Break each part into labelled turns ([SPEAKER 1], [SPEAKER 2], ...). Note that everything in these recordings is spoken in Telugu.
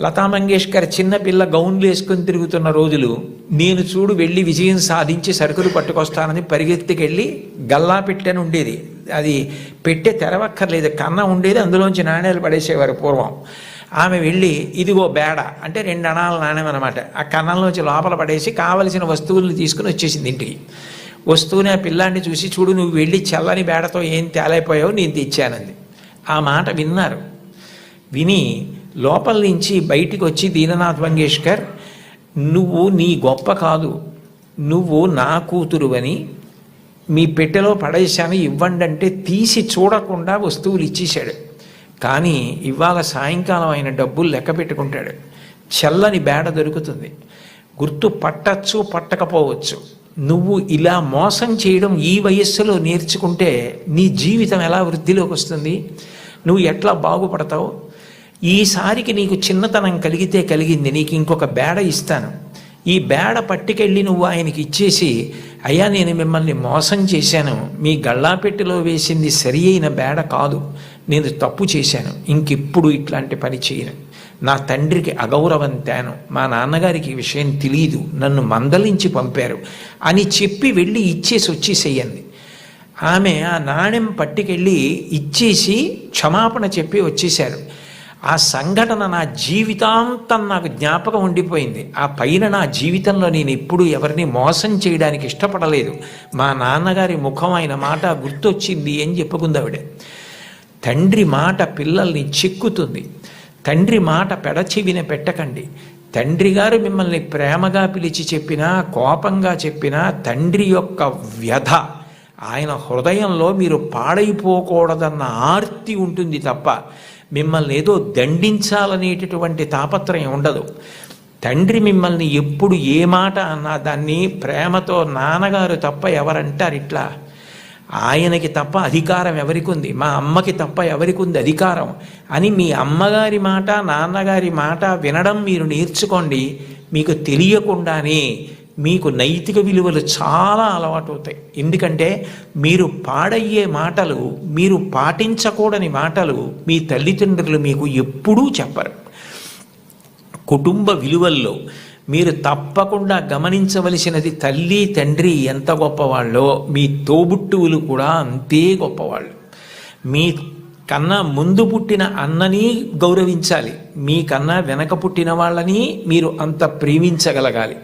[SPEAKER 1] లతా మంగేష్కర్ చిన్నపిల్ల గౌన్లు వేసుకొని తిరుగుతున్న రోజులు, నేను చూడు వెళ్ళి విజయం సాధించి సరుకులు పట్టుకొస్తానని పరిగెత్తికెళ్ళి గల్లా పెట్టెని ఉండేది, అది పెట్టె తెరవక్కర్లేదు, కన్న ఉండేది, అందులోంచి నాణ్యాలు పడేసేవారు పూర్వం. ఆమె వెళ్ళి ఇదిగో బేడ అంటే 2 అణాల నాణ్యం అనమాట, ఆ కన్నంలోంచి లోపల పడేసి కావలసిన వస్తువులను తీసుకుని వచ్చేసింది ఇంటికి. వస్తూనే ఆ పిల్లాన్ని చూసి, చూడు నువ్వు వెళ్ళి చల్లని బేడతో ఏం తేలైపోయావు, నేను తెచ్చానంది. ఆ మాట విన్నారు. విని లోపల నుంచి బయటికి వచ్చి దీననాథ్ మంగేష్కర్, నువ్వు నీ గొప్ప కాదు, నువ్వు నా కూతురువని మీ పెట్టెలో పడేశాను ఇవ్వండి అంటే తీసి చూడకుండా వస్తువులు ఇచ్చేశాడు. కానీ ఇవాళ సాయంకాలం ఆయన డబ్బులు లెక్క పెట్టుకుంటాడు. చల్లని బేడ దొరుకుతుంది, గుర్తు పట్టచ్చు పట్టకపోవచ్చు. నువ్వు ఇలా మోసం చేయడం ఈ వయస్సులో నేర్చుకుంటే నీ జీవితం ఎలా వృద్ధిలోకి వస్తుంది, నువ్వు ఎట్లా బాగుపడతావు? ఈసారికి నీకు చిన్నతనం కలిగితే కలిగింది, నీకు ఇంకొక బేడ ఇస్తాను, ఈ బేడ పట్టుకెళ్ళి నువ్వు ఆయనకి ఇచ్చేసి, అయ్యా నేను మిమ్మల్ని మోసం చేశాను, మీ గళ్ళాపెట్టెలో వేసింది సరి అయిన బేడ కాదు, నేను తప్పు చేశాను, ఇంకెప్పుడు ఇట్లాంటి పని చేయను, నా తండ్రికి అగౌరవం తేను, మా నాన్నగారికి ఈ విషయం తెలియదు, నన్ను మందలించి పంపారు అని చెప్పి వెళ్ళి ఇచ్చేసి వచ్చేసేయండి. ఆమె ఆ నాణెం పట్టుకెళ్ళి ఇచ్చేసి క్షమాపణ చెప్పి వచ్చేశారు. ఆ సంఘటన నా జీవితాంతం నాకు జ్ఞాపకం ఉండిపోయింది. ఆ పైన నా జీవితంలో నేను ఎప్పుడు ఎవరిని మోసం చేయడానికి ఇష్టపడలేదు, మా నాన్నగారి ముఖం ఆయన మాట గుర్తొచ్చింది అని చెప్పుకుందావిడ. తండ్రి మాట పిల్లల్ని చిక్కుతుంది, తండ్రి మాట పెడచెవిన పెట్టకండి. తండ్రి గారు మిమ్మల్ని ప్రేమగా పిలిచి చెప్పినా కోపంగా చెప్పినా తండ్రి యొక్క వ్యధ, ఆయన హృదయంలో మీరు పాడైపోకూడదన్న ఆర్తి ఉంటుంది తప్ప మిమ్మల్ని ఏదో దండించాలనేటటువంటి తాపత్రయం ఉండదు. తండ్రి మిమ్మల్ని ఎప్పుడు ఏ మాట అన్నా దాన్ని ప్రేమతో, నాన్నగారు తప్ప ఎవరంటారు ఇట్లా, ఆయనకి తప్ప అధికారం ఎవరికి ఉంది, మా అమ్మకి తప్ప ఎవరికి ఉంది అధికారం అని మీ అమ్మగారి మాట నాన్నగారి మాట వినడం మీరు నేర్చుకోండి. మీకు తెలియకుండానే మీకు నైతిక విలువలు చాలా అలవాటు అవుతాయి. ఎందుకంటే మీరు పాడయ్యే మాటలు, మీరు పాటించకూడని మాటలు మీ తల్లిదండ్రులు మీకు ఎప్పుడూ చెప్పరు. కుటుంబ విలువల్లో మీరు తప్పకుండా గమనించవలసినది, తల్లి తండ్రి ఎంత గొప్పవాళ్ళో మీ తోబుట్టువులు కూడా అంతే గొప్పవాళ్ళు. మీ కన్నా ముందు పుట్టిన అన్నని గౌరవించాలి, మీకన్నా వెనక పుట్టిన వాళ్ళని మీరు అంత ప్రేమించగలగాలి.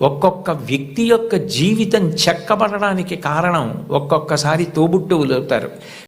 [SPEAKER 1] ఒక్కొక్క వ్యక్తి యొక్క జీవితం చెక్కబడడానికి కారణం ఒక్కొక్కసారి తోబుట్టువులు అవుతారు.